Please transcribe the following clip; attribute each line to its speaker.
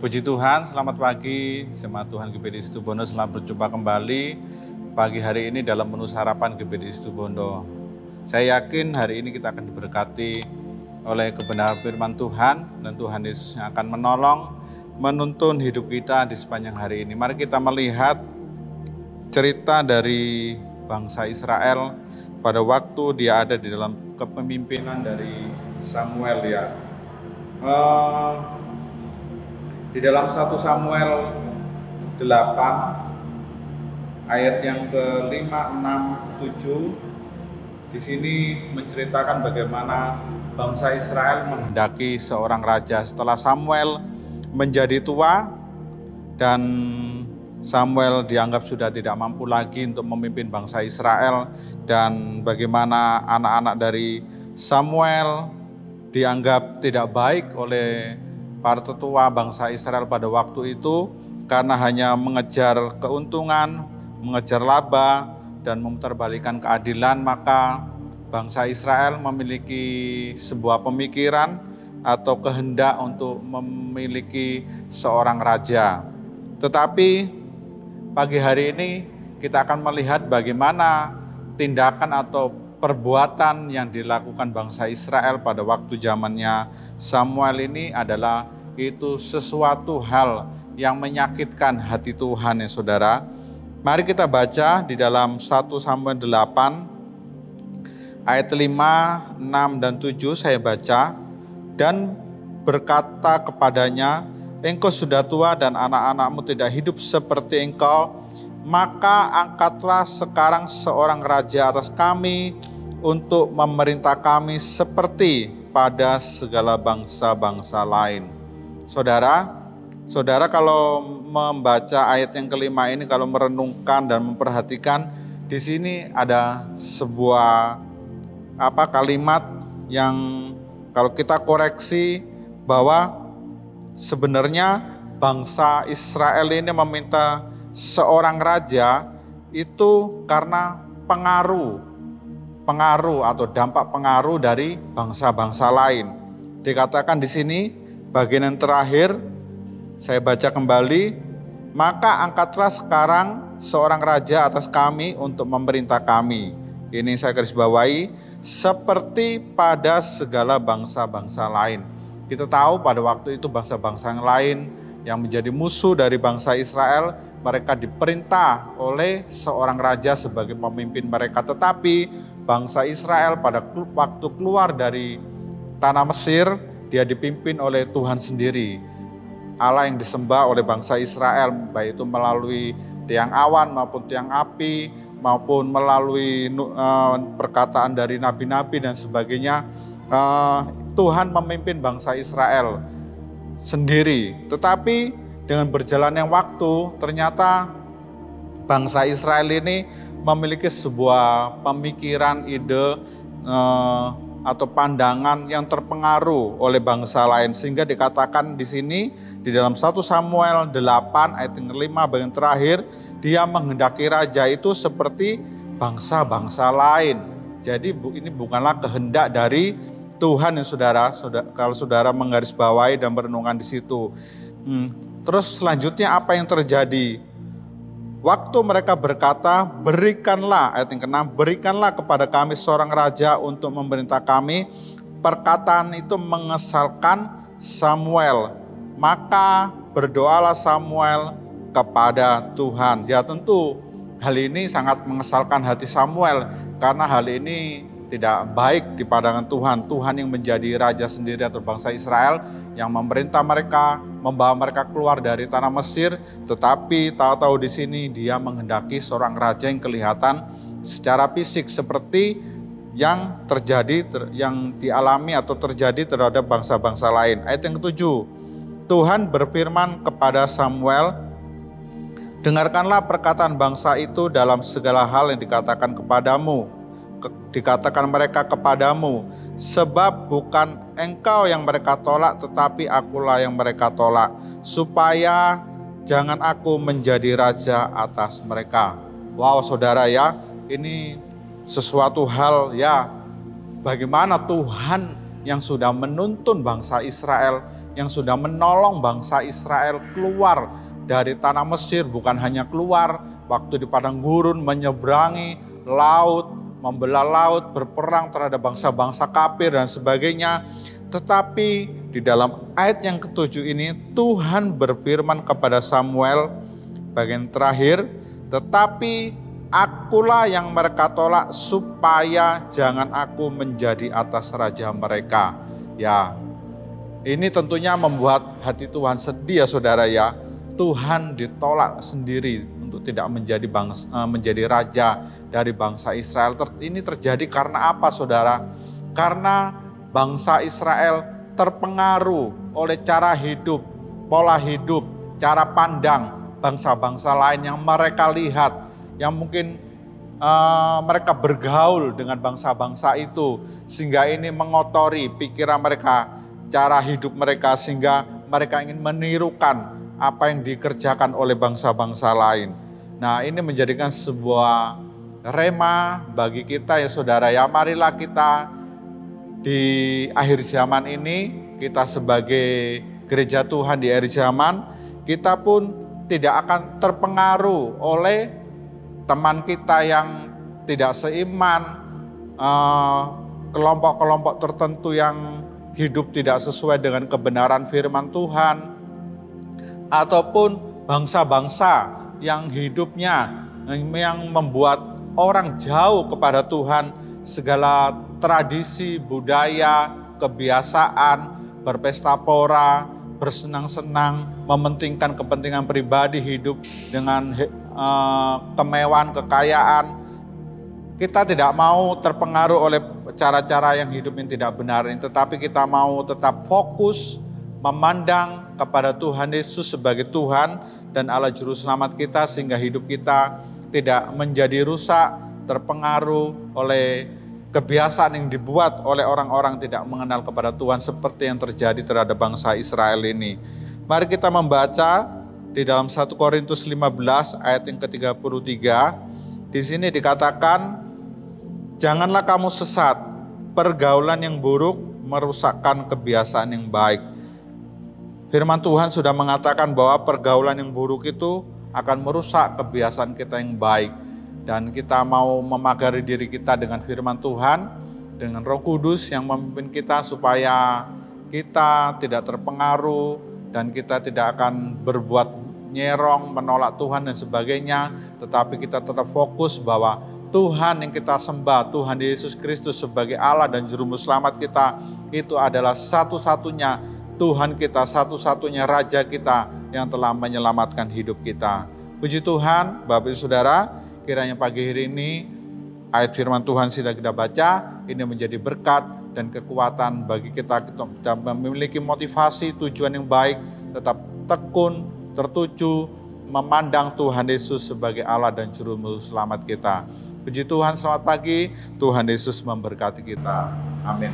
Speaker 1: Puji Tuhan, selamat pagi jemaat Tuhan GBD Situbondo, selamat berjumpa kembali pagi hari ini dalam menu sarapan GBD Situbondo. Saya yakin hari ini kita akan diberkati oleh kebenaran firman Tuhan dan Tuhan Yesus yang akan menolong, menuntun hidup kita di sepanjang hari ini. Mari kita melihat cerita dari bangsa Israel pada waktu dia ada di dalam kepemimpinan dari Samuel ya. Di dalam 1 Samuel 8 ayat yang ke-5, 6, 7 di sini menceritakan bagaimana bangsa Israel menghendaki seorang raja setelah Samuel menjadi tua dan Samuel dianggap sudah tidak mampu lagi untuk memimpin bangsa Israel, dan bagaimana anak-anak dari Samuel dianggap tidak baik oleh para tetua bangsa Israel pada waktu itu karena hanya mengejar keuntungan, mengejar laba, dan memutarbalikkan keadilan. Maka bangsa Israel memiliki sebuah pemikiran atau kehendak untuk memiliki seorang raja. Tetapi pagi hari ini kita akan melihat bagaimana tindakan atau perbuatan yang dilakukan bangsa Israel pada waktu zamannya Samuel ini adalah itu sesuatu hal yang menyakitkan hati Tuhan ya saudara. Mari kita baca di dalam 1 Samuel 8 ayat 5, 6, dan 7 saya baca. Dan berkata kepadanya, engkau sudah tua dan anak-anakmu tidak hidup seperti engkau, maka angkatlah sekarang seorang raja atas kami untuk memerintah kami seperti pada segala bangsa-bangsa lain. Saudara kalau membaca ayat yang kelima ini, kalau merenungkan dan memperhatikan, di sini ada sebuah kalimat yang kalau kita koreksi bahwa sebenarnya bangsa Israel ini meminta seorang raja itu karena pengaruh atau dampak pengaruh dari bangsa-bangsa lain. Dikatakan di sini bagian yang terakhir, saya baca kembali, maka angkatlah sekarang seorang raja atas kami untuk memerintah kami. Ini saya garis bawahi, seperti pada segala bangsa-bangsa lain. Kita tahu pada waktu itu bangsa-bangsa yang lain yang menjadi musuh dari bangsa Israel, mereka diperintah oleh seorang raja sebagai pemimpin mereka. Tetapi bangsa Israel pada waktu keluar dari tanah Mesir, dia dipimpin oleh Tuhan sendiri. Allah yang disembah oleh bangsa Israel, baik itu melalui tiang awan maupun tiang api, maupun melalui perkataan dari nabi-nabi dan sebagainya. Tuhan memimpin bangsa Israel sendiri. Tetapi dengan berjalannya waktu, ternyata bangsa Israel ini memiliki sebuah pemikiran, ide atau pandangan yang terpengaruh oleh bangsa lain, sehingga dikatakan di sini di dalam 1 Samuel 8 ayat yang kelima bagian terakhir, dia menghendaki raja itu seperti bangsa-bangsa lain. Jadi ini bukanlah kehendak dari Tuhan ya saudara, kalau saudara menggarisbawahi dan merenungkan di situ. Terus selanjutnya apa yang terjadi? Waktu mereka berkata, berikanlah, ayat yang ke-6, berikanlah kepada kami seorang raja untuk memerintah kami. Perkataan itu mengesalkan Samuel. Maka berdoalah Samuel kepada Tuhan. Ya tentu hal ini sangat mengesalkan hati Samuel, karena hal ini tidak baik di pandangan Tuhan. Tuhan yang menjadi raja sendiri atas bangsa Israel, yang memerintah mereka, membawa mereka keluar dari tanah Mesir, tetapi tahu-tahu di sini dia menghendaki seorang raja yang kelihatan secara fisik seperti yang terjadi, yang dialami atau terjadi terhadap bangsa-bangsa lain. Ayat yang ke-7, Tuhan berfirman kepada Samuel, dengarkanlah perkataan bangsa itu dalam segala hal yang dikatakan kepadamu. Dikatakan mereka kepadamu, sebab bukan engkau yang mereka tolak, tetapi akulah yang mereka tolak, supaya jangan aku menjadi raja atas mereka. Wow saudara ya, ini sesuatu hal ya, bagaimana Tuhan yang sudah menuntun bangsa Israel yang sudah menolong bangsa Israel keluar dari tanah Mesir, bukan hanya keluar, waktu di padang gurun menyeberangi laut, membelah laut, berperang terhadap bangsa-bangsa kafir dan sebagainya. Tetapi di dalam ayat yang ketujuh ini Tuhan berfirman kepada Samuel bagian terakhir, tetapi akulah yang mereka tolak supaya jangan aku menjadi atas raja mereka. Ya, ini tentunya membuat hati Tuhan sedih ya saudara ya. Tuhan ditolak sendiri untuk tidak menjadi raja dari bangsa Israel. Ini terjadi karena apa saudara? Karena bangsa Israel terpengaruh oleh cara hidup, pola hidup, cara pandang bangsa-bangsa lain yang mereka lihat, yang mungkin mereka bergaul dengan bangsa-bangsa itu, sehingga ini mengotori pikiran mereka, cara hidup mereka, sehingga mereka ingin menirukan apa yang dikerjakan oleh bangsa-bangsa lain. Nah, ini menjadikan sebuah rema bagi kita ya saudara ya. Marilah kita di akhir zaman ini, kita sebagai gereja Tuhan di akhir zaman, kita pun tidak akan terpengaruh oleh teman kita yang tidak seiman, kelompok-kelompok tertentu yang hidup tidak sesuai dengan kebenaran firman Tuhan, ataupun bangsa-bangsa yang hidupnya yang membuat orang jauh kepada Tuhan, segala tradisi, budaya, kebiasaan, berpesta pora, bersenang-senang, mementingkan kepentingan pribadi, hidup dengan kemewahan, kekayaan. Kita tidak mau terpengaruh oleh cara-cara yang hidup yang tidak benar ini, tetapi kita mau tetap fokus memandang kepada Tuhan Yesus sebagai Tuhan dan Allah Juru Selamat kita, sehingga hidup kita tidak menjadi rusak, terpengaruh oleh kebiasaan yang dibuat oleh orang-orang tidak mengenal kepada Tuhan seperti yang terjadi terhadap bangsa Israel ini. Mari kita membaca di dalam 1 Korintus 15 ayat yang ke-33. Di sini dikatakan, janganlah kamu sesat, pergaulan yang buruk merusakkan kebiasaan yang baik. Firman Tuhan sudah mengatakan bahwa pergaulan yang buruk itu akan merusak kebiasaan kita yang baik. Dan kita mau memagari diri kita dengan firman Tuhan, dengan Roh Kudus yang memimpin kita supaya kita tidak terpengaruh dan kita tidak akan berbuat nyerong, menolak Tuhan dan sebagainya. Tetapi kita tetap fokus bahwa Tuhan yang kita sembah, Tuhan Yesus Kristus sebagai Allah dan Juru Selamat kita, itu adalah satu-satunya Tuhan kita, satu-satunya Raja kita yang telah menyelamatkan hidup kita. Puji Tuhan, Bapak Ibu Saudara, kiranya pagi hari ini ayat firman Tuhan sudah kita baca, ini menjadi berkat dan kekuatan bagi kita memiliki motivasi, tujuan yang baik, tetap tekun, tertuju, memandang Tuhan Yesus sebagai Allah dan Juru Selamat kita. Puji Tuhan, selamat pagi, Tuhan Yesus memberkati kita. Amin.